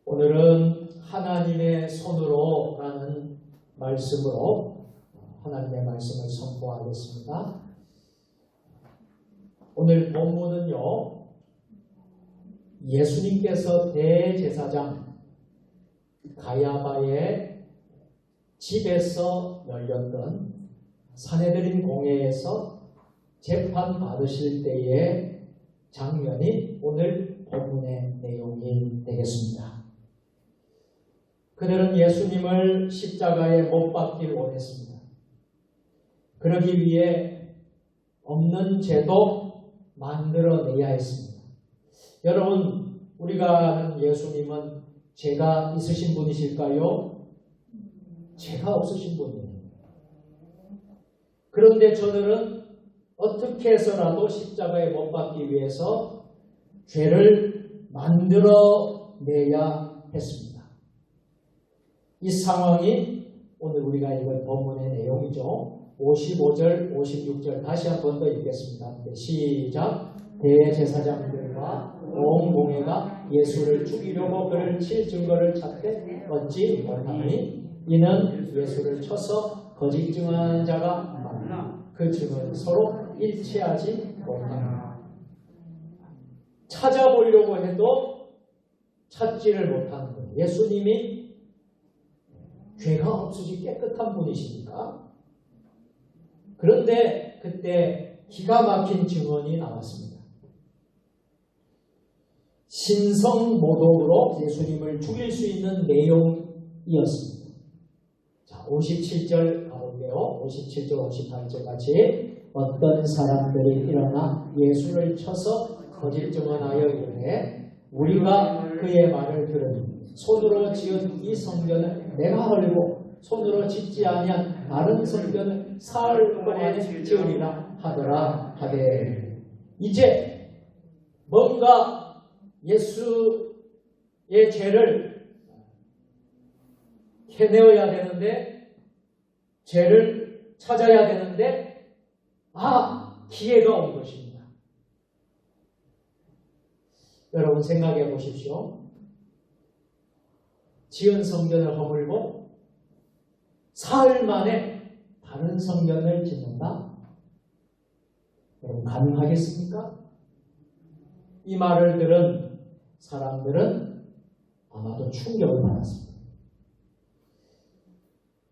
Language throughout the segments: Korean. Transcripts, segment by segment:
오늘은 하나님의 손으로라는 말씀으로 하나님의 말씀을 선포하겠습니다. 오늘 본문은요, 예수님께서 대제사장 가야바의 집에서 열렸던 산헤드린 공회에서 재판 받으실 때의 장면이 오늘 본문의 내용이 되겠습니다. 그들은 예수님을 십자가에 못 박기를 원했습니다. 그러기 위해 없는 죄도 만들어내야 했습니다. 여러분, 우리가 아는 예수님은 죄가 있으신 분이실까요? 죄가 없으신 분이에요. 그런데 저들은 어떻게 해서라도 십자가에 못 박기 위해서 죄를 만들어내야 했습니다. 이 상황이 오늘 우리가 읽은 본문의 내용이죠. 55절, 56절 다시 한 번 더 읽겠습니다. 시작. 대제사장들과 온 공회가 예수를 죽이려고 그를 칠 증거를 찾되 얻지 못하니 이는 예수를 쳐서 거짓 증언하는 자가 많으나 그 증언이 서로 일치하지 못합니다. 찾아보려고 해도 찾지를 못하는 거예요. 예수님이 죄가 없으시 깨끗한 분이시니까. 그런데 그때 기가 막힌 증언이 나왔습니다. 신성모독으로 예수님을 죽일 수 있는 내용이었습니다. 자, 57절 가볼게요. 57절, 58절 같이. 어떤 사람들이 일어나 예수를 쳐서 거짓 증언하여 이르되 우리가 그의 말을 들으니 손으로 지은 이 성전을 내가 헐고 손으로 짓지 아니한 다른 성전을 사흘 동안에 지으리라 하더라 하되. 이제 뭔가 예수의 죄를 해내어야 되는데, 죄를 찾아야 되는데, 기회가 온 것입니다. 여러분 생각해 보십시오. 지은 성전을 허물고 사흘 만에 다른 성전을 짓는다? 여러분 가능하겠습니까? 이 말을 들은 사람들은 아마도 충격을 받았습니다.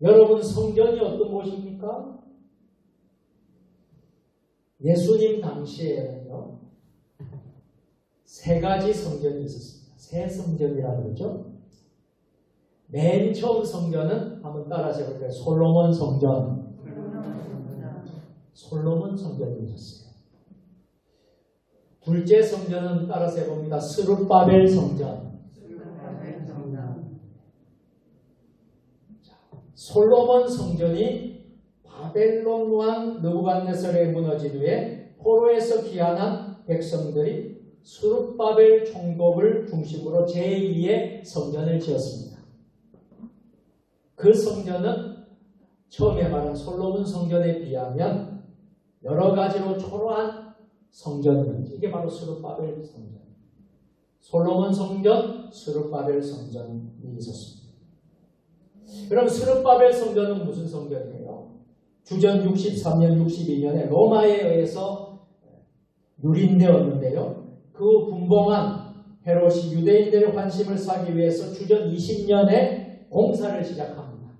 여러분, 성전이 어떤 곳입니까? 예수님 당시에는요, 세 가지 성전이 있었습니다. 세 성전이라고 그러죠. 맨 처음 성전은 한번 따라서 해볼까요? 솔로몬 성전. 솔로몬 성전이 있었어요. 둘째 성전은 따라서 해봅니다. 스룹바벨 성전. 솔로몬 성전이 바벨론 왕 느부갓네살에 무너진 후에 포로에서 귀환한 백성들이 스룹바벨 총독을 중심으로 제2의 성전을 지었습니다. 그 성전은 처음에 말한 솔로몬 성전에 비하면 여러 가지로 초라한 성전입니다. 이게 바로 스룹바벨 성전. 솔로몬 성전, 스룹바벨 성전이 있었습니다. 그럼 스룹바벨 성전은 무슨 성전이에요? 주전 63년, 62년에 로마에 의해서 누린되었는데요. 그 분봉한 헤롯이 유대인들의 환심을 사기 위해서 주전 20년에 공사를 시작합니다.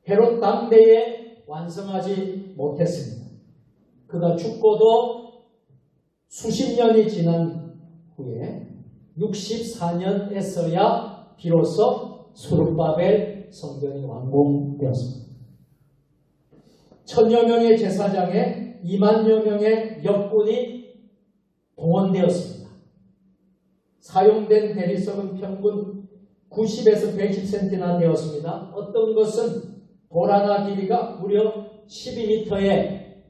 헤롯 당대에 완성하지 못했습니다. 그가 죽고도 수십 년이 지난 후에 64년에서야 비로소 스룹바벨 성전이 완공되었습니다. 1000여 명의 제사장에 2만여 명의 역군이 동원되었습니다. 사용된 대리석은 평균 90에서 110cm나 되었습니다. 어떤 것은 돌 하나 길이가 무려 12m의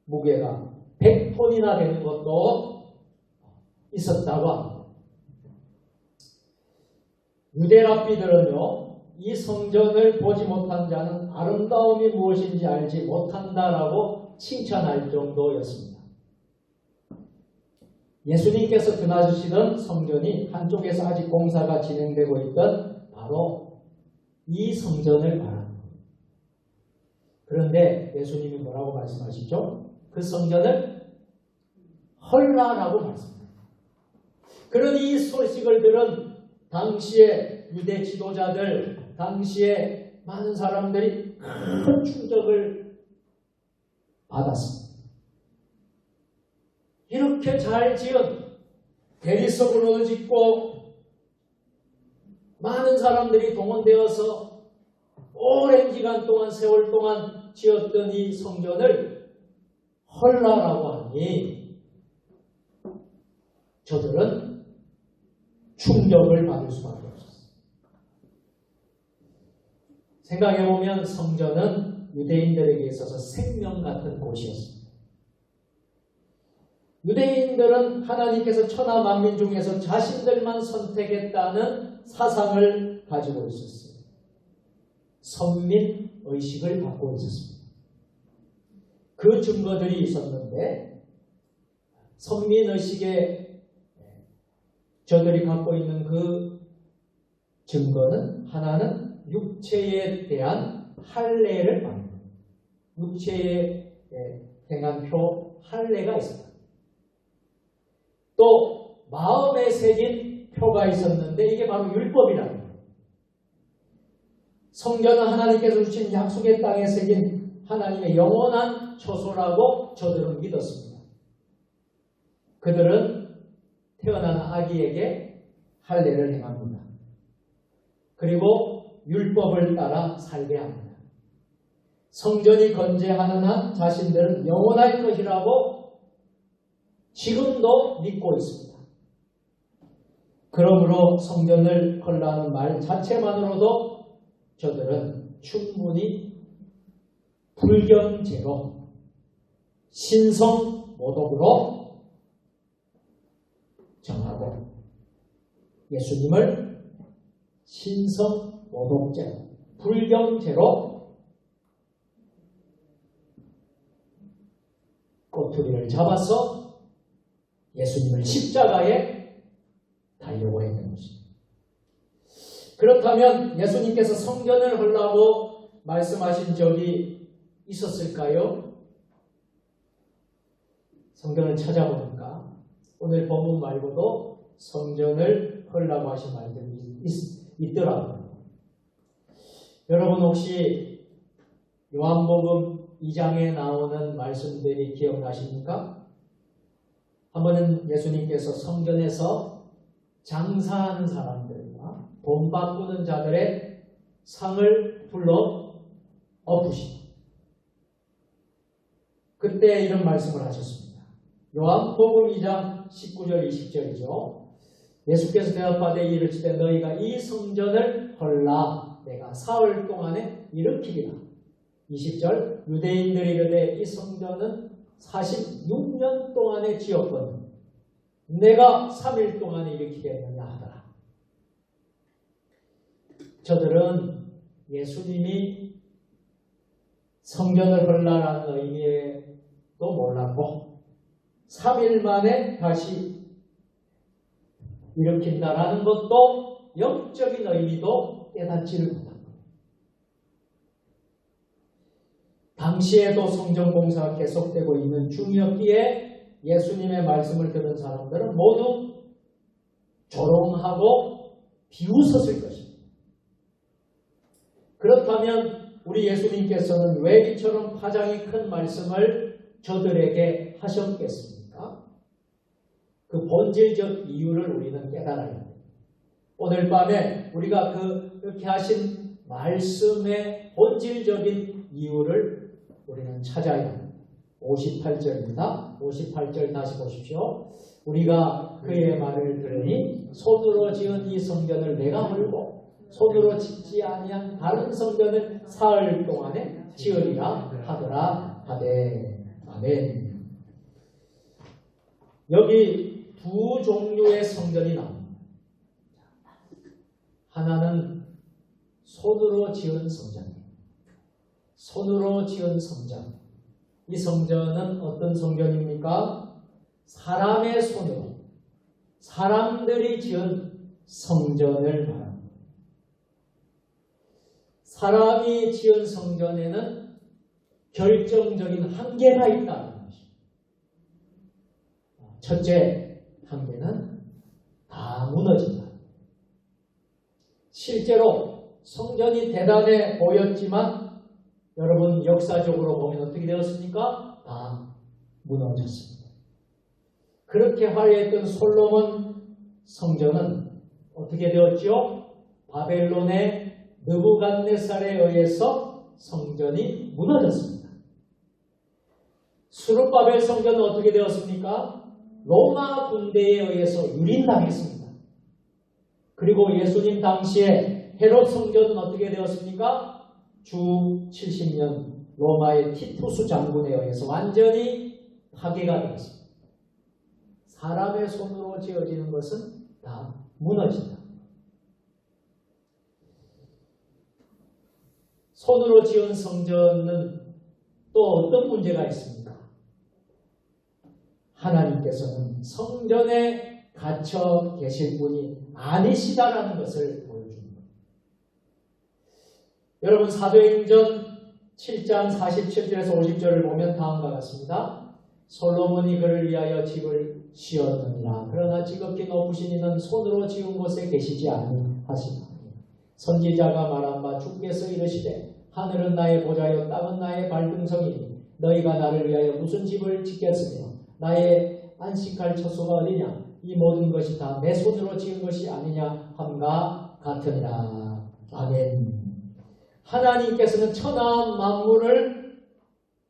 무게가 100톤이나 되는 것도 있었다고 합니다. 유대 랍비들은요, 이 성전을 보지 못한 자는 아름다움이 무엇인지 알지 못한다라고 칭찬할 정도였습니다. 예수님께서 드나드시던 성전이 한쪽에서 아직 공사가 진행되고 있던 바로 이 성전을 말합니다. 그런데 예수님이 뭐라고 말씀하시죠? 그 성전을 헐라라고 말씀합니다. 그런 이 소식을 들은 당시의 유대 지도자들, 당시의 많은 사람들이 큰 충격을 받았습니다. 이렇게 잘 지은 대리석으로 짓고 많은 사람들이 동원되어서 오랜 기간 동안, 세월 동안 지었던 이 성전을 헐라라고 하니 저들은 충격을 받을 수밖에 없었어요. 생각해보면 성전은 유대인들에게 있어서 생명 같은 곳이었습니다. 유대인들은 하나님께서 천하 만민 중에서 자신들만 선택했다는 사상을 가지고 있었어요. 선민의식을 갖고 있었습니다. 그 증거들이 있었는데 선민의식에 저들이 갖고 있는 그 증거는 하나는 육체에 대한 할례를 말합니다. 육체에 행한 할례가 있었다. 또 마음에 새긴 표가 있었는데 이게 바로 율법이라는 거예요. 성전은 하나님께서 주신 약속의 땅에 새긴 하나님의 영원한 처소라고 저들은 믿었습니다. 그들은 태어난 아기에게 할례를 행합니다. 그리고 율법을 따라 살게 합니다. 성전이 건재하는 한 자신들은 영원할 것이라고 지금도 믿고 있습니다. 그러므로 성전을 헐라는 말 자체만으로도 저들은 충분히 불경죄로 신성모독으로 정하고 예수님을 신성모독죄로 불경죄로 꼬투리를 잡아서 예수님을 십자가에 달려고 했던 것입니다. 그렇다면 예수님께서 성전을 헐라고 말씀하신 적이 있었을까요? 성경을 찾아보니까 오늘 본문 말고도 성전을 헐라고 하신 말들이 있더라고요. 여러분 혹시 요한복음 2장에 나오는 말씀들이 기억나십니까? 한 번은 예수님께서 성전에서 장사하는 사람들과 돈 바꾸는 자들의 상을 불러 엎으시고 그때 이런 말씀을 하셨습니다. 요한복음 2장 19절 20절이죠. 예수께서 대답하되 이르시되 너희가 이 성전을 헐라 내가 사흘 동안에 일으키리라. 20절 유대인들이 이르되 이 성전은 46년 동안에 지었거든 내가 3일 동안에 일으키겠느냐 하더라. 저들은 예수님이 성전을 헐라라는 의미도 몰랐고 3일 만에 다시 일으킨다라는 것도 영적인 의미도 깨닫지를 못한 거예요. 당시에도 성전 공사가 계속되고 있는 중이었기에 예수님의 말씀을 들은 사람들은 모두 조롱하고 비웃었을 것입니다. 그렇다면 우리 예수님께서는 왜 이처럼 파장이 큰 말씀을 저들에게 하셨겠습니까? 그 본질적 이유를 우리는 깨달아야 합니다. 오늘 밤에 우리가 그렇게 하신 말씀의 본질적인 이유를 우리는 찾아야 합니다. 58절입니다. 58절 다시 보십시오. 우리가 그의 말을 들으니 손으로 지은 이 성전을 내가 헐고 손으로 짓지 아니한 다른 성전을 사흘 동안에 지으리라 하더라 하되 아멘. 여기 두 종류의 성전이 나옵니다. 하나는 손으로 지은 성전입니다. 손으로 지은 성전. 이 성전은 어떤 성전입니까? 사람의 손으로 사람들이 지은 성전을 말합니다. 사람이 지은 성전에는 결정적인 한계가 있다는 것입니다. 첫째 한계는 다 무너진다. 실제로 성전이 대단해 보였지만 여러분 역사적으로 보면 어떻게 되었습니까? 다 무너졌습니다. 그렇게 화려했던 솔로몬 성전은 어떻게 되었죠? 바벨론의 느부갓네살에 의해서 성전이 무너졌습니다. 수룹바벨 성전은 어떻게 되었습니까? 로마 군대에 의해서 유린당했습니다. 그리고 예수님 당시에 헤롯 성전은 어떻게 되었습니까? 주 70년 로마의 티투스 장군에 의해서 완전히 파괴가 되었습니다. 사람의 손으로 지어지는 것은 다 무너진다. 손으로 지은 성전은 또 어떤 문제가 있습니까? 하나님께서는 성전에 갇혀 계실 분이 아니시다라는 것을 보여줍니다. 여러분 사도행전 7장 47절에서 50절을 보면 다음과 같습니다. 솔로몬이 그를 위하여 집을 지었느니라. 그러나 지극히 높으신 이는 손으로 지은 곳에 계시지 아니하시나니 선지자가 말한 바 주께서 이르시되 하늘은 나의 보좌요 땅은 나의 발등성이니 너희가 나를 위하여 무슨 집을 짓겠으며 나의 안식할 처소가 어디냐 이 모든 것이 다 내 손으로 지은 것이 아니냐 함과 같으니라. 아멘. 하나님께서는 천하 만물을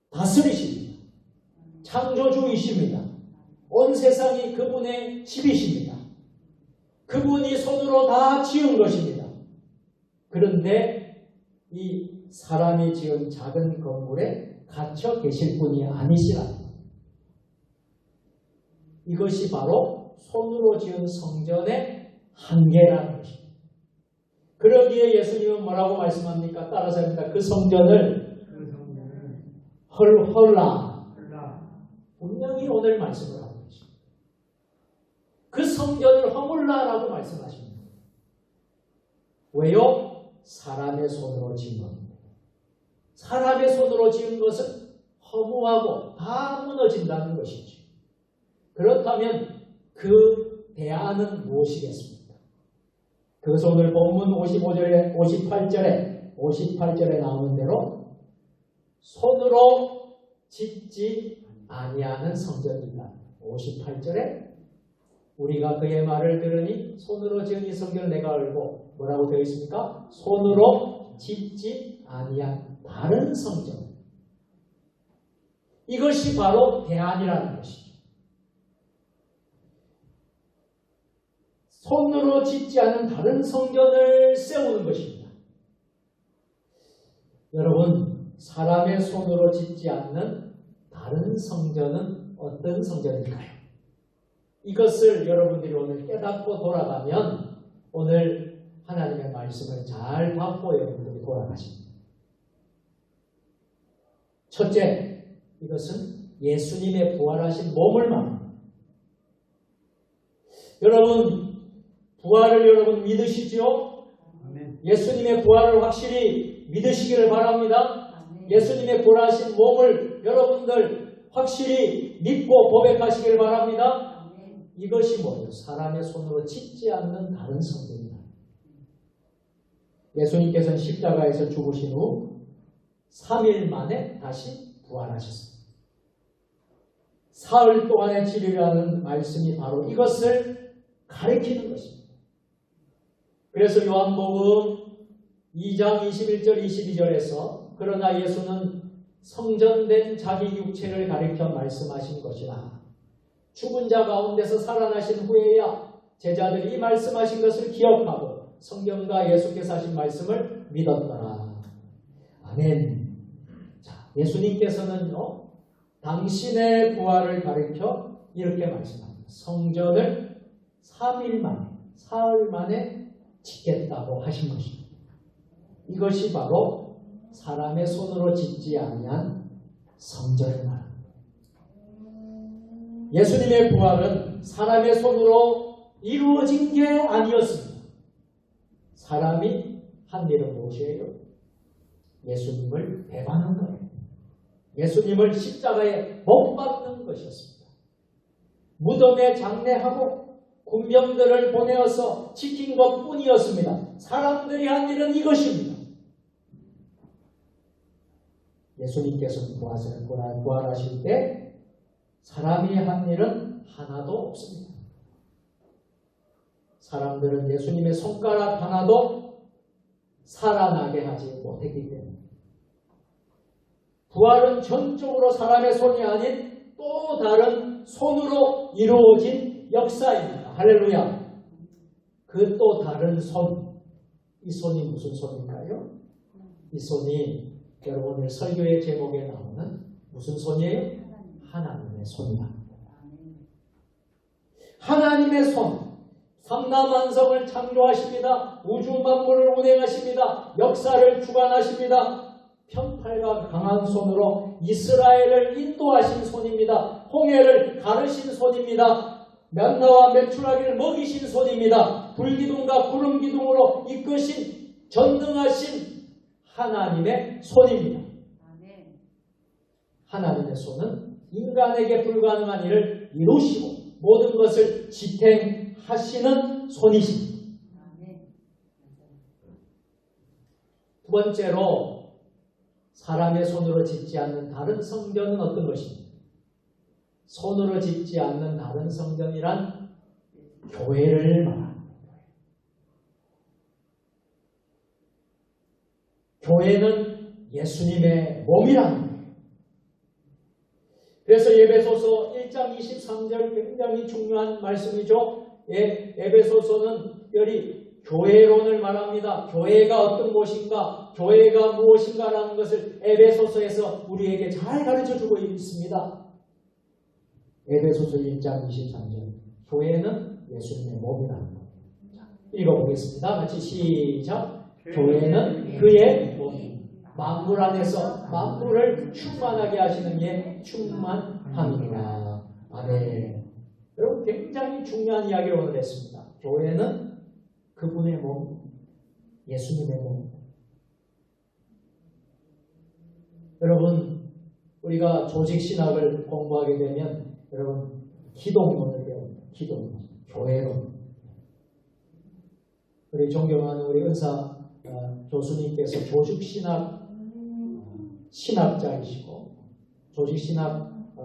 다스리십니다. 창조주이십니다. 온 세상이 그분의 집이십니다. 그분이 손으로 다 지은 것입니다. 그런데 이 사람이 지은 작은 건물에 갇혀 계실 분이 아니시라. 이것이 바로 손으로 지은 성전의 한계라는 것입니다. 그러기에 예수님은 뭐라고 말씀합니까? 따라서 합니다. 그 성전을 헐라. 분명히 오늘 말씀을 하고 계십니다. 그 성전을 허물라라고 말씀하십니다. 왜요? 사람의 손으로 지은 겁니다. 사람의 손으로 지은 것은 허무하고 다 무너진다는 것이죠. 그렇다면 그 대안은 무엇이겠습니까? 그것은 오늘 본문 55절에 58절에 나오는 대로 손으로 짓지 아니하는 성전이다. 58절에 우리가 그의 말을 들으니 손으로 지은 이 성전을 내가 알고 뭐라고 되어 있습니까? 손으로 짓지 아니한 다른 성전. 이것이 바로 대안이라는 것이죠. 손으로 짓지 않은 다른 성전을 세우는 것입니다. 여러분, 사람의 손으로 짓지 않는 다른 성전은 어떤 성전일까요? 이것을 여러분들이 오늘 깨닫고 돌아가면 오늘 하나님의 말씀을 잘 받고 여러분들이 돌아가십니다. 첫째, 이것은 예수님의 부활하신 몸을 말합니다. 여러분, 부활을 여러분 믿으시죠? 예수님의 부활을 확실히 믿으시기를 바랍니다. 예수님의 부활하신 몸을 여러분들 확실히 믿고 고백하시기를 바랍니다. 이것이 뭐예요? 사람의 손으로 짓지 않는 다른 성전이다. 예수님께서는 십자가에서 죽으신 후 3일 만에 다시 부활하셨습니다. 사흘 동안의 치료라는 말씀이 바로 이것을 가리키는 것입니다. 그래서 요한복음 2장 21절 22절에서 그러나 예수는 성전된 자기 육체를 가리켜 말씀하신 것이라. 죽은 자 가운데서 살아나신 후에야 제자들이 이 말씀하신 것을 기억하고 성경과 예수께서 하신 말씀을 믿었더라. 아멘. 자, 예수님께서는요, 당신의 부활을 가리켜 이렇게 말씀합니다. 성전을 3일 만에, 사흘 만에 짓겠다고 하신 것입니다. 이것이 바로 사람의 손으로 짓지 아니한 성전을 말합니다. 예수님의 부활은 사람의 손으로 이루어진 게 아니었습니다. 사람이 한 일은 무엇이에요? 예수님을 배반한 거예요. 예수님을 십자가에 못 박는 것이었습니다. 무덤에 장례하고 군병들을 보내어서 지킨 것뿐이었습니다. 사람들이 한 일은 이것입니다. 예수님께서 부활하실 때 사람이 한 일은 하나도 없습니다. 사람들은 예수님의 손가락 하나도 살아나게 하지 못했기 때문에 부활은 전적으로 사람의 손이 아닌 또 다른 손으로 이루어진 역사입니다. 할렐루야. 그 또 다른 손, 이 손이 무슨 손일까요? 이 손이 여러분 오늘 설교의 제목에 나오는 무슨 손이에요? 하나님의 손이다. 하나님의 손. 삼라만성을 창조하십니다. 우주 만물을 운행하십니다. 역사를 주관하십니다. 편팔과 강한 손으로 이스라엘을 인도하신 손입니다. 홍해를 가르신 손입니다. 맨나와 메추라기를 먹이신 손입니다. 불기둥과 구름기둥으로 이끄신 전능하신 하나님의 손입니다. 하나님의 손은 인간에게 불가능한 일을 이루시고 모든 것을 지탱하시는 손이십니다. 두 번째로 사람의 손으로 짓지 않는 다른 성전은 어떤 것입니까? 손으로 짓지 않는 다른 성전이란 교회를 말합니다. 교회는 예수님의 몸이라는 거예요. 그래서 에베소서 1장 23절 굉장히 중요한 말씀이죠. 에베소서는 여기 교회론을 말합니다. 교회가 어떤 곳인가, 교회가 무엇인가라는 것을 에베소서에서 우리에게 잘 가르쳐주고 있습니다. 에베소서 1장 23절 교회는 예수님의 몸이라는 거예요. 읽어보겠습니다. 같이 시작. 교회는 그의 몸, 만물 안에서 만물을 충만하게 하시는 게 충만함이니라. 아멘. 여러분 굉장히 중요한 이야기를 오늘 했습니다. 교회는 그분의 몸, 예수님의 몸. 여러분 우리가 조직신학을 공부하게 되면 여러분 기독론을 배웁니다. 기독론, 교회론. 우리 존경하는 우리 은사 교수님께서 조직신학 신학자이시고 조직신학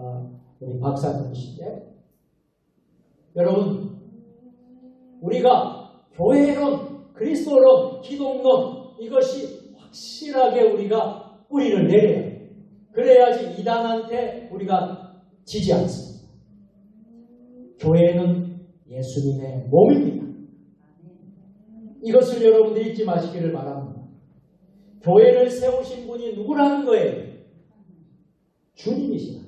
우리 박사님이신데 여러분 우리가 교회론, 그리스도론, 기독론 이것이 확실하게 우리가 뿌리를 내려야 해요. 그래야지 이단한테 우리가 지지 않습니다. 교회는 예수님의 몸입니다. 이것을 여러분들 잊지 마시기를 바랍니다. 교회를 세우신 분이 누구라는 거예요? 주님이시다.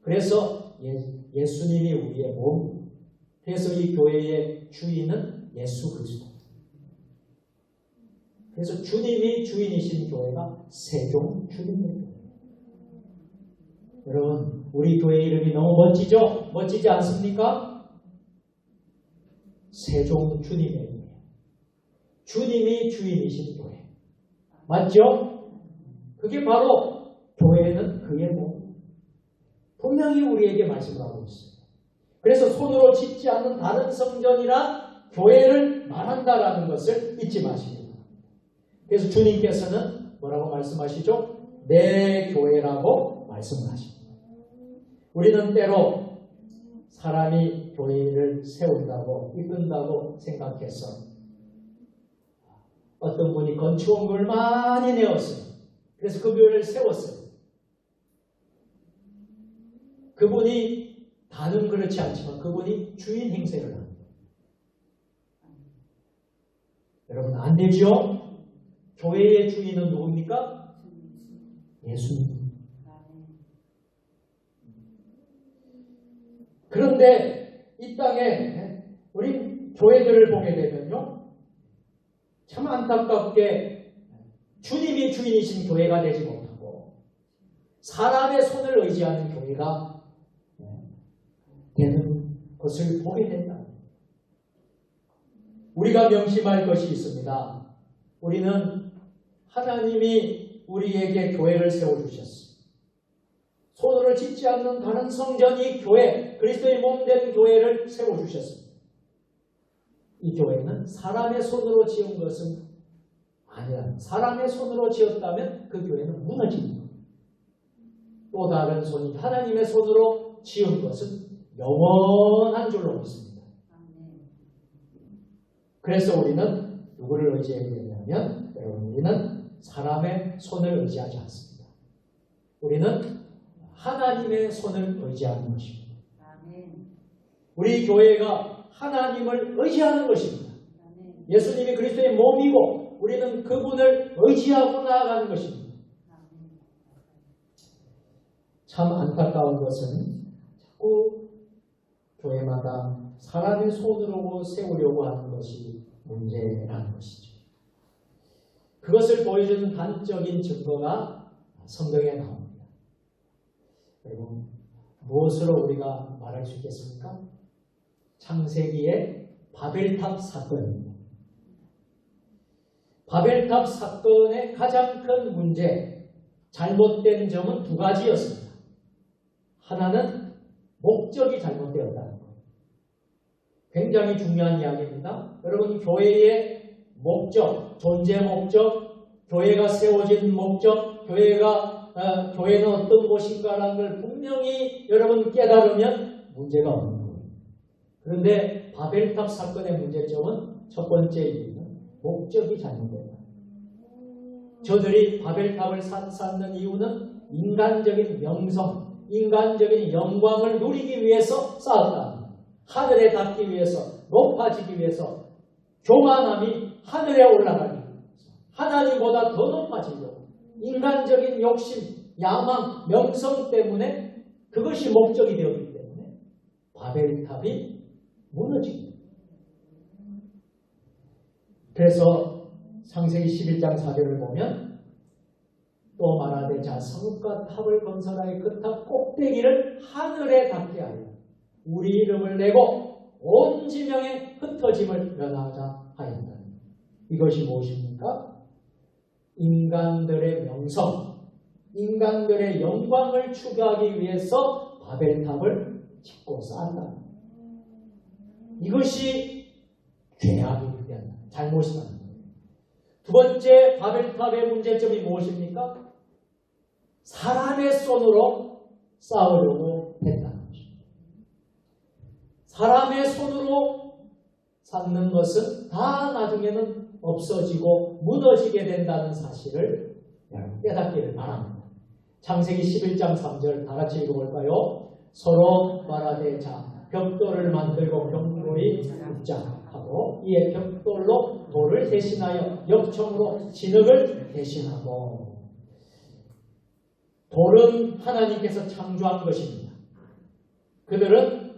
그래서 예수님이 우리의 몸. 그래서 이 교회의 주인은 예수 그리스도. 그래서 주님이 주인이신 교회가 세종 주님입니다. 여러분 우리 교회 이름이 너무 멋지죠? 멋지지 않습니까? 세종 주님의 이름이에요. 주님이 주인이신 교회. 맞죠? 그게 바로 교회는 그의 몸. 분명히 우리에게 말씀을 하고 있어요. 그래서 손으로 짓지 않는 다른 성전이란 교회를 말한다라는 것을 잊지 마십니다. 그래서 주님께서는 뭐라고 말씀하시죠? 내 교회라고 말씀을 하십니다. 우리는 때로 사람이 교회를 세운다고 이끈다고 생각해서 어떤 분이 건축원금을 많이 내었어요. 그래서 그 교회를 세웠어요. 그분이 다는 그렇지 않지만 그분이 주인 행세를 합니다. 여러분 안 되죠? 교회의 주인은 누굽니까? 예수님. 그런데 이 땅에 우리 교회들을 보게 되면요. 참 안타깝게 주님이 주인이신 교회가 되지 못하고 사람의 손을 의지하는 교회가 되는 것을 보게 된다. 우리가 명심할 것이 있습니다. 우리는 하나님이 우리에게 교회를 세워주셨습니다. 손으로 짓지 않는 다른 성전이 교회, 그리스도의 몸된 교회를 세워주셨습니다. 이 교회는 사람의 손으로 지은 것은 아니라 사람의 손으로 지었다면 그 교회는 무너집니다. 또 다른 손이 하나님의 손으로 지은 것은 영원한 줄로 믿습니다. 그래서 우리는 누구를 의지해야 되냐면 여러분, 우리는 사람의 손을 의지하지 않습니다. 우리는 하나님의 손을 의지하는 것입니다. 우리 교회가 하나님을 의지하는 것입니다. 예수님이 그리스도의 몸이고 우리는 그분을 의지하고 나아가는 것입니다. 참 안타까운 것은 자꾸 교회마다 사람의 손으로 세우려고 하는 것이 문제라는 것이죠. 그것을 보여주는 단적인 증거가 성경에 나옵니다. 그리고 무엇으로 우리가 말할 수 있겠습니까? 창세기의 바벨탑 사건입니다. 바벨탑 사건의 가장 큰 문제, 잘못된 점은 두 가지였습니다. 하나는 목적이 잘못되었다는 것. 굉장히 중요한 이야기입니다. 여러분, 교회의 목적, 존재 목적, 교회가 세워진 목적, 교회는 어떤 곳인가라는 걸 분명히 여러분 깨달으면 문제가 없는 거예요. 그런데 바벨탑 사건의 문제점은 첫 번째 이유는 목적이 잘못됐다. 저들이 바벨탑을 쌓는 이유는 인간적인 명성, 인간적인 영광을 누리기 위해서 쌓았다. 하늘에 닿기 위해서, 높아지기 위해서, 교만함이 하늘에 올라가기 위해서, 하나님보다 더 높아지려고, 인간적인 욕심, 야망, 명성 때문에 그것이 목적이 되었기 때문에 바벨탑이 무너집니다. 그래서 창세기 11장 4절을 보면 또 말하되 자 성읍과 탑을 건설하여 그 탑 꼭대기를 하늘에 닿게 하여 우리 이름을 내고 온 지명에 흩어짐을 면하자 하였다. 이것이 무엇입니까? 인간들의 명성, 인간들의 영광을 추구하기 위해서 바벨탑을 짓고 쌓았다. 이것이 죄악이 된다. 잘못이다. 두 번째 바벨탑의 문제점이 무엇입니까? 사람의 손으로 쌓으려고 했다는 것입니다. 사람의 손으로 쌓는 것은 다 나중에는 없어지고 무너지게 된다는 사실을 깨닫기를 바랍니다. 창세기 11장 3절 다 같이 읽어볼까요? 서로 말하되 자 벽돌을 만들고 벽돌이 붙자 하고 이에 벽돌로 돌을 대신하여 역청으로 진흙을 대신하고. 돌은 하나님께서 창조한 것입니다. 그들은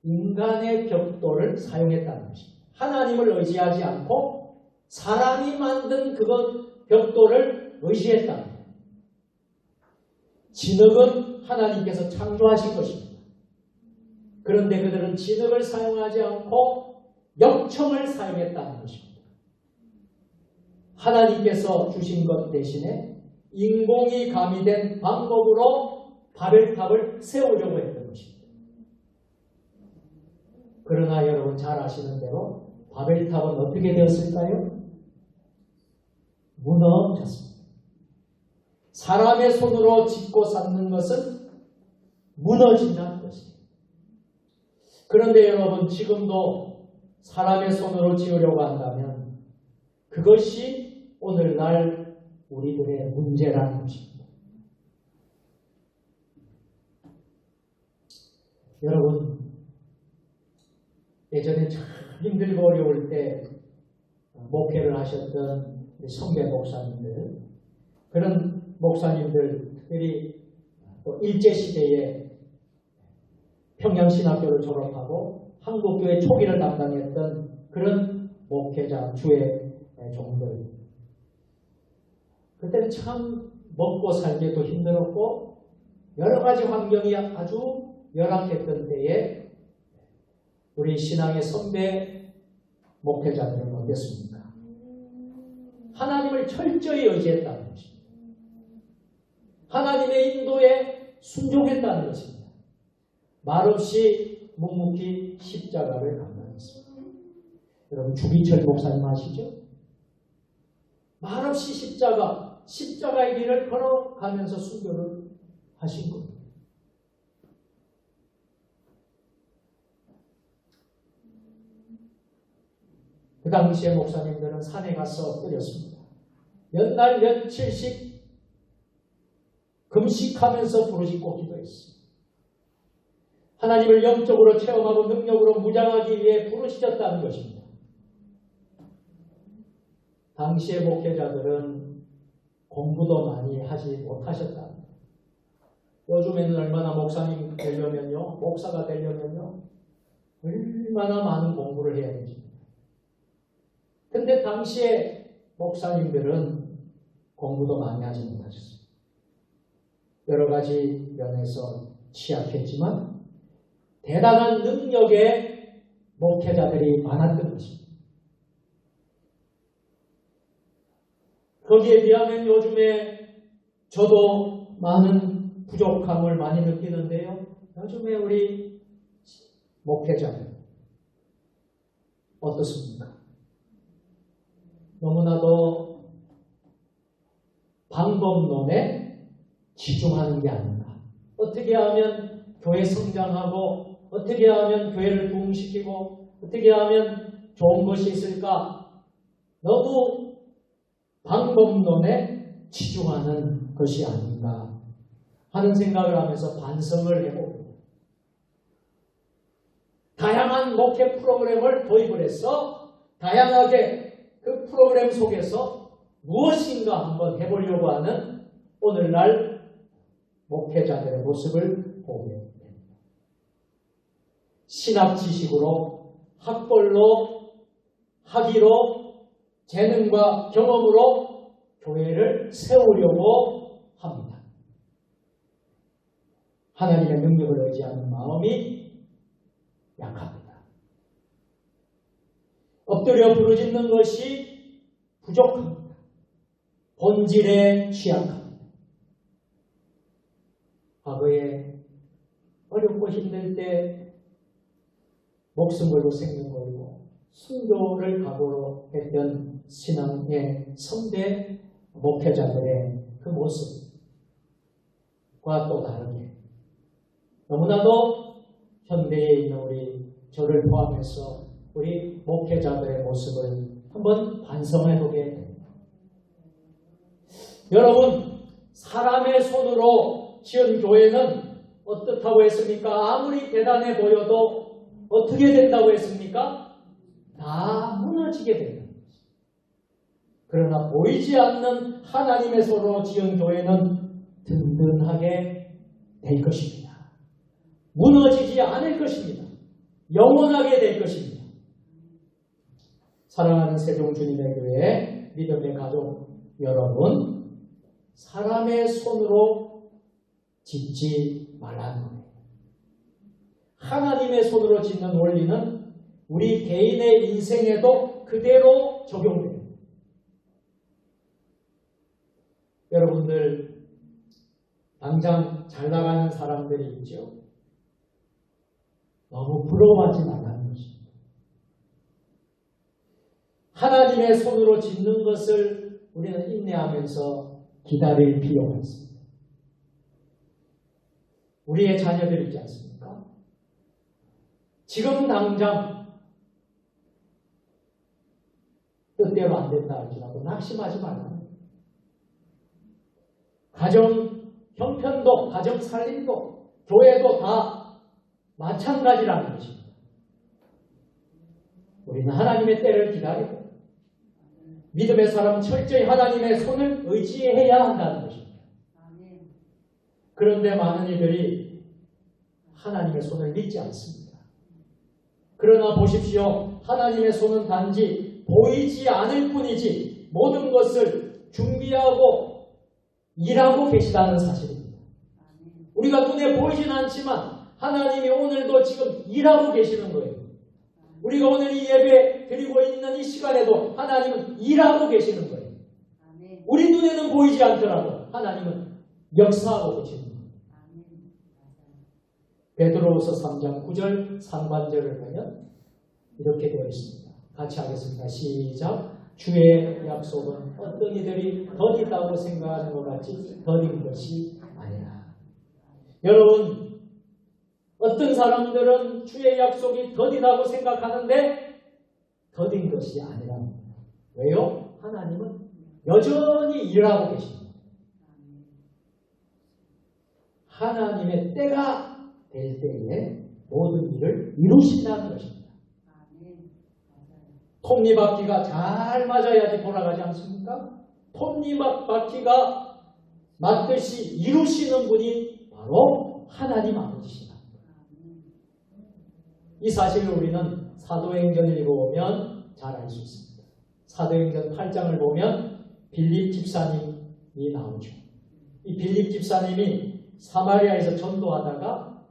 인간의 벽돌을 사용했다는 것입니다. 하나님을 의지하지 않고 사람이 만든 그것 벽돌을 의지했다는 거예요. 진흙은 하나님께서 창조하신 것입니다. 그런데 그들은 진흙을 사용하지 않고 역청을 사용했다는 것입니다. 하나님께서 주신 것 대신에 인공이 가미된 방법으로 바벨탑을 세우려고 했던 것입니다. 그러나 여러분 잘 아시는 대로 바벨탑은 어떻게 되었을까요? 무너졌습니다. 사람의 손으로 짓고 쌓는 것은 무너진다는 것입니다. 그런데 여러분 지금도 사람의 손으로 지으려고 한다면 그것이 오늘날 우리들의 문제라는 것입니다. 여러분 예전에 참 힘들고 어려울 때 목회를 하셨던 선배 목사님들, 그런 목사님들, 특별히 또 일제시대에 평양신학교를 졸업하고 한국교회 초기를 담당했던 그런 목회자, 주의 종들, 그때는 참 먹고 살기도 힘들었고 여러 가지 환경이 아주 열악했던 때에 우리 신앙의 선배 목회자들은 어땠습니까? 하나님을 철저히 의지했다는 것입니다. 하나님의 인도에 순종했다는 것입니다. 말없이 묵묵히 십자가를 감당했습니다. 여러분 주기철 목사님 아시죠? 말없이 십자가의 길을 걸어가면서 순교를 하신 겁니다. 그 당시에 목사님들은 산에 가서 엎드렸습니다. 몇 날 며칠씩 금식하면서 부르짖고 기도했습니다. 하나님을 영적으로 체험하고 능력으로 무장하기 위해 부르짖었다는 것입니다. 당시의 목회자들은 공부도 많이 하지 못하셨다. 요즘에는 얼마나 목사님 되려면요, 목사가 되려면요, 얼마나 많은 공부를 해야 되지. 근데 당시에 목사님들은 공부도 많이 하지 못하셨어요. 여러 가지 면에서 취약했지만 대단한 능력의 목회자들이 많았던 것입니다. 거기에 비하면 요즘에 저도 많은 부족함을 많이 느끼는데요. 요즘에 우리 목회자들 어떻습니까? 너무나도 방법론에 집중하는 게 아닌가. 어떻게 하면 교회 성장하고 어떻게 하면 교회를 부흥시키고 어떻게 하면 좋은 것이 있을까. 너무 방법론에 치중하는 것이 아닌가 하는 생각을 하면서 반성을 해보고 다양한 목회 프로그램을 도입을 해서 다양하게 그 프로그램 속에서 무엇인가 한번 해보려고 하는 오늘날 목회자들의 모습을 보게 됩니다. 신학 지식으로, 학벌로, 학위로, 재능과 경험으로 교회를 세우려고 합니다. 하나님의 능력을 의지하는 마음이 약합니다. 엎드려 부르짖는 것이 부족합니다. 본질에 취약합니다. 과거에 어렵고 힘들 때 목숨 걸고 생명 걸고 순교를 각오로 했던 신앙의 선대 목회자들의 그 모습과 또 다르게 너무나도 현대에 있는 우리 저를 포함해서 우리 목회자들의 모습을 한번 반성해보게 됩니다. 여러분, 사람의 손으로 지은 교회는 어떻다고 했습니까? 아무리 대단해 보여도 어떻게 된다고 했습니까? 다 무너지게 된다. 그러나 보이지 않는 하나님의 손으로 지은 교회는 든든하게 될 것입니다. 무너지지 않을 것입니다. 영원하게 될 것입니다. 사랑하는 세종주님의 교회 믿음의 가족 여러분, 사람의 손으로 짓지 말라는 거예요. 하나님의 손으로 짓는 원리는 우리 개인의 인생에도 그대로 적용돼요. 여러분들 당장 잘 나가는 사람들이 있죠. 너무 부러워하지 말라는 것입니다. 하나님의 손으로 짓는 것을 우리는 인내하면서 기다릴 필요가 있습니다. 우리의 자녀들 있지 않습니까? 지금 당장 뜻대로 안 된다 할지라도 낙심하지 말라. 가정 형편도 가정 살림도 교회도 다 마찬가지라는 것입니다. 우리는 하나님의 때를 기다리고 믿음의 사람은 철저히 하나님의 손을 의지해야 한다는 것입니다. 그런데 많은 이들이 하나님의 손을 믿지 않습니다. 그러나 보십시오. 하나님의 손은 단지 보이지 않을 뿐이지 모든 것을 준비하고 일하고 계시다는 사실입니다. 우리가 눈에 보이진 않지만 하나님이 오늘도 지금 일하고 계시는 거예요. 우리가 오늘 이 예배 드리고 있는 이 시간에도 하나님은 일하고 계시는 거예요. 우리 눈에는 보이지 않더라도 하나님은 역사하고 계시는 거예요. 베드로후서 3장 9절 상반절을 보면 이렇게 되어 있습니다. 같이 하겠습니다. 시작. 주의 약속은 어떤 이들이 더디다고 생각하는 것 같이 더딘 것이 아니라. 여러분, 어떤 사람들은 주의 약속이 더디다고 생각하는데 더딘 것이 아니라. 왜요? 하나님은 여전히 일하고 계십니다. 하나님의 때가 될 때에 모든 일을 이루신다는 것입니다. 톱니바퀴가 잘 맞아야지 돌아가지 않습니까? 톱니바퀴가 맞듯이 이루시는 분이 바로 하나님 아버지시다. 이 사실을 우리는 사도행전을 읽어보면 잘 알 수 있습니다. 사도행전 8장을 보면 빌립 집사님이 나오죠. 이 빌립 집사님이 사마리아에서 전도하다가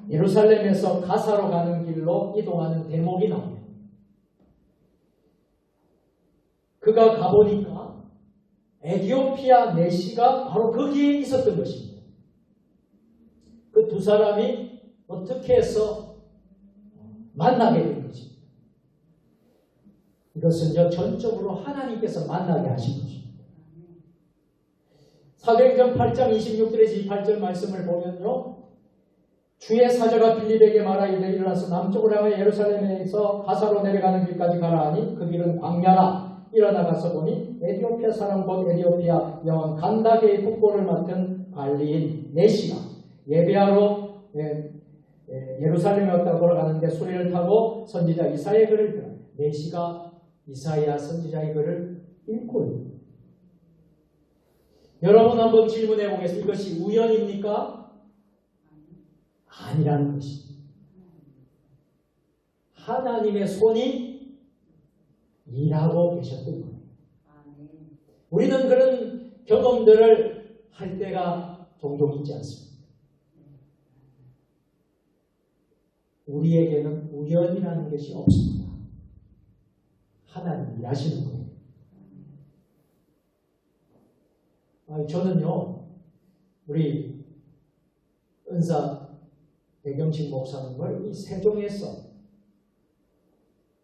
예루살렘에서 가사로 가는 길로 이동하는 대목이 나옵니다. 그가 가보니까 에티오피아 내시가 바로 거기에 있었던 것입니다. 그 두 사람이 어떻게 해서 만나게 된 것입니다. 이것은 전적으로 하나님께서 만나게 하신 것입니다. 사도행전 8장 26절에서 28절 말씀을 보면요. 주의 사자가 빌립에게 말하기를 일어나서 남쪽으로 향하여 예루살렘에서 가사로 내려가는 길까지 가라 하니 그 길은 광야라. 일어나 가서 보니 에티오피아 사람 곧 에티오피아 여왕 간다게의 국보를 맡은 관리인 내시가 예배하러 예루살렘에 왔다가 돌아가는데 수레를 타고 선지자 이사야의 글을 들어 내시가 이사야 선지자의 글을 읽고 있는. 여러분 한번 질문해 보겠습니다. 이것이 우연입니까? 아니라는 것입니다. 하나님의 손이 일하고 계셨던 거예요. 우리는 그런 경험들을 할 때가 종종 있지 않습니까? 우리에게는 우연이라는 것이 없습니다. 하나님 일하시는 거예요. 저는요, 우리 은사 백영식 목사님을 이 세종에서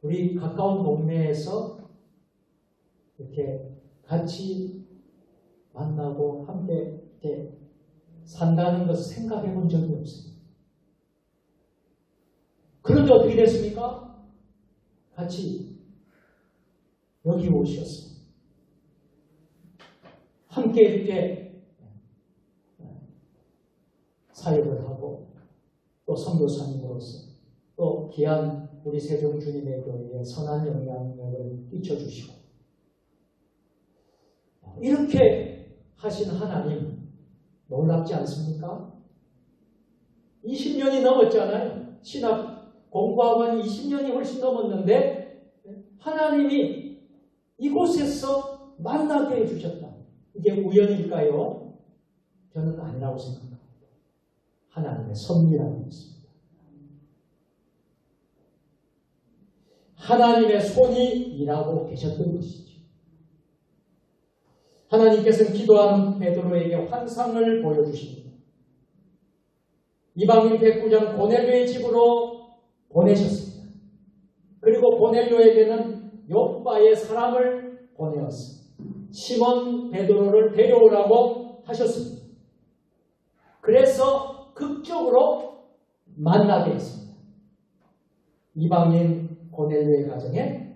우리 가까운 동네에서 이렇게 같이 만나고 함께 이렇게 산다는 것을 생각해 본 적이 없어요. 그런데 어떻게 됐습니까? 같이 여기 오셨어요. 함께 이렇게 사역을 하고 또 선교사님으로서 또 귀한 우리 세종 주님의 교회에 선한 영향력을 끼쳐주시고 이렇게 하신 하나님 놀랍지 않습니까? 20년이 넘었잖아요. 신학 공부하고 한 20년이 훨씬 넘었는데 하나님이 이곳에서 만나게 해주셨다. 이게 우연일까요? 저는 아니라고 생각합니다. 하나님의 섭리라고 있습니다. 하나님의 손이 일하고 계셨던 것이죠. 하나님께서는 기도하는 베드로에게 환상을 보여주십니다. 이방인 백부장 고넬료의 집으로 보내셨습니다. 그리고 고넬료에게는 요빠의 사람을 보내었습니다. 시몬 베드로를 데려오라고 하셨습니다. 그래서 극적으로 만나게 했습니다. 이방인 고넬료의 가정에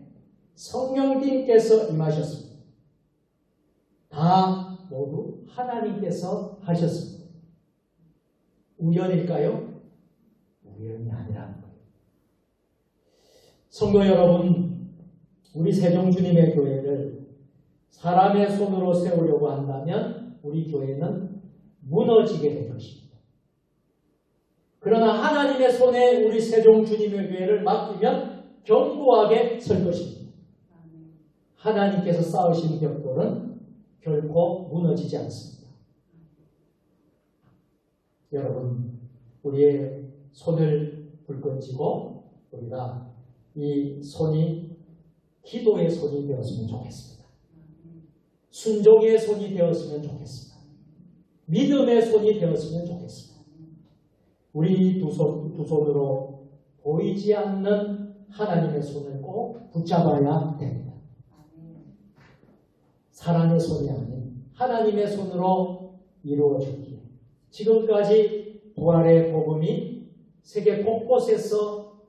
성령님께서 임하셨습니다. 다 모두 하나님께서 하셨습니다. 우연일까요? 우연이 아니라는 거예요. 성도 여러분, 우리 세종주님의 교회를 사람의 손으로 세우려고 한다면 우리 교회는 무너지게 될 것입니다. 그러나 하나님의 손에 우리 세종주님의 교회를 맡기면 견고하게 설 것입니다. 하나님께서 쌓으신 벽돌은 결코 무너지지 않습니다. 여러분, 우리의 손을 불끈 쥐고 우리가 이 손이 기도의 손이 되었으면 좋겠습니다. 순종의 손이 되었으면 좋겠습니다. 믿음의 손이 되었으면 좋겠습니다. 우리 두 손으로 보이지 않는 하나님의 손을 꼭 붙잡아야 됩니다. 사람의 손이 아닌 하나님의 손으로 이루어지기에 지금까지 부활의 복음이 세계 곳곳에서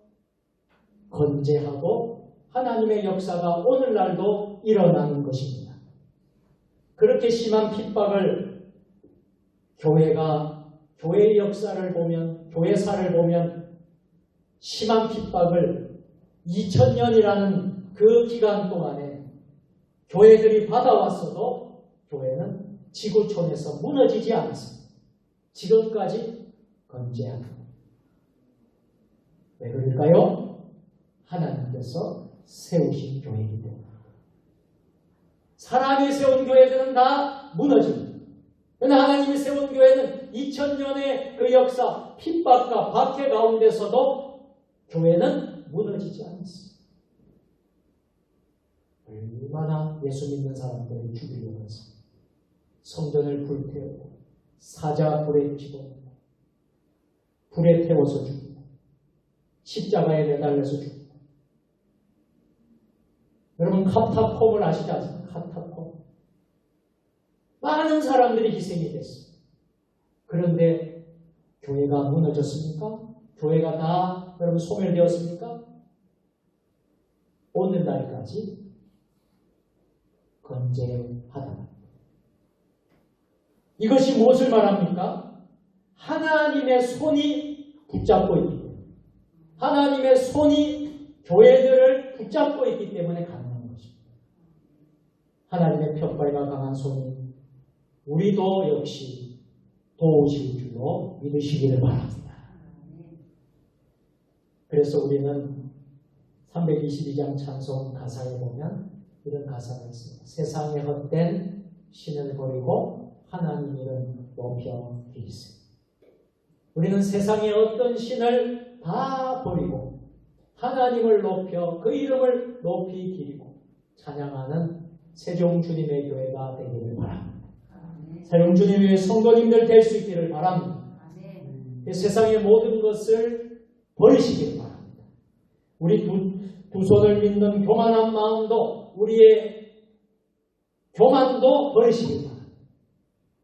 건재하고 하나님의 역사가 오늘날도 일어나는 것입니다. 그렇게 심한 핍박을 교회의 역사를 보면, 교회사를 보면 심한 핍박을 2000년이라는 그 기간 동안에 교회들이 받아왔어도 교회는 지구촌에서 무너지지 않았습니다. 지금까지 건재합니다. 왜 그럴까요? 하나님께서 세우신 교회이기 때문에. 사람이 세운 교회들은 다 무너집니다. 그러나 하나님이 세운 교회는 2000년의 그 역사, 핍박과 박해 가운데서도 교회는 무너지지 않았습니다. 얼마나 예수 믿는 사람들을 죽이려고 해서 성전을 불태우고 사자 불에 집어넣고 불에 태워서 죽이고 십자가에 매달려서 죽이고. 여러분 카타콤을 아시지 않습니까? 카타콤. 많은 사람들이 희생이 됐습니다. 그런데 교회가 무너졌습니까? 교회가 다 여러분 소멸되었습니까? 오늘날까지 건재하다. 이것이 무엇을 말합니까? 하나님의 손이 붙잡고 있기 때문에, 하나님의 손이 교회들을 붙잡고 있기 때문에 가능한 것입니다. 하나님의 푯발과 강한 손이 우리도 역시 도우실 줄로 믿으시기를 바랍니다. 그래서 우리는 322장 찬송 가사에 보면 이런 가사가 있습니다. 세상에 헛된 신을 버리고 하나님 이름 높여 기리세. 우리는 세상의 어떤 신을 다 버리고 하나님을 높여 그 이름을 높이 기리고 찬양하는 세종주님의 교회가 되기를 바랍니다. 세종주님의 성도님들 될 수 있기를 바랍니다. 세상의 모든 것을 버리시기를 바랍니다. 우리 두 손을 믿는 교만한 마음도 우리의 교만도 버리시기를 바랍니다.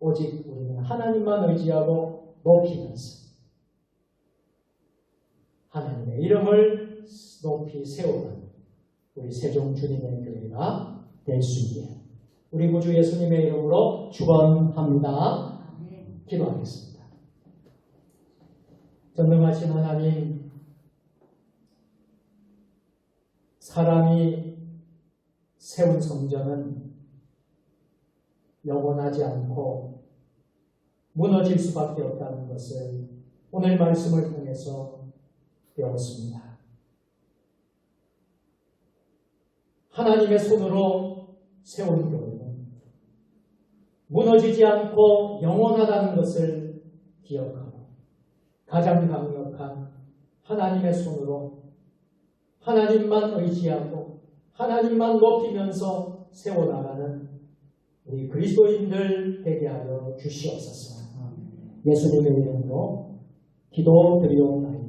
오직 우리는 하나님만 의지하고 높이면서 하나님의 이름을 높이 세우는 우리 세종주님의 교회가 될 수 있게 우리 구주 예수님의 이름으로 축원합니다. 기도하겠습니다. 전능하신 하나님, 사람이 세운 성전은 영원하지 않고 무너질 수밖에 없다는 것을 오늘 말씀을 통해서 배웠습니다. 하나님의 손으로 세운 교회는 무너지지 않고 영원하다는 것을 기억하고 가장 강력한 하나님의 손으로 하나님만 의지하고 하나님만 높이면서 세워나가는 우리 그리스도인들 되게 하여 주시옵소서. 예수님의 이름으로 기도드리옵나이다.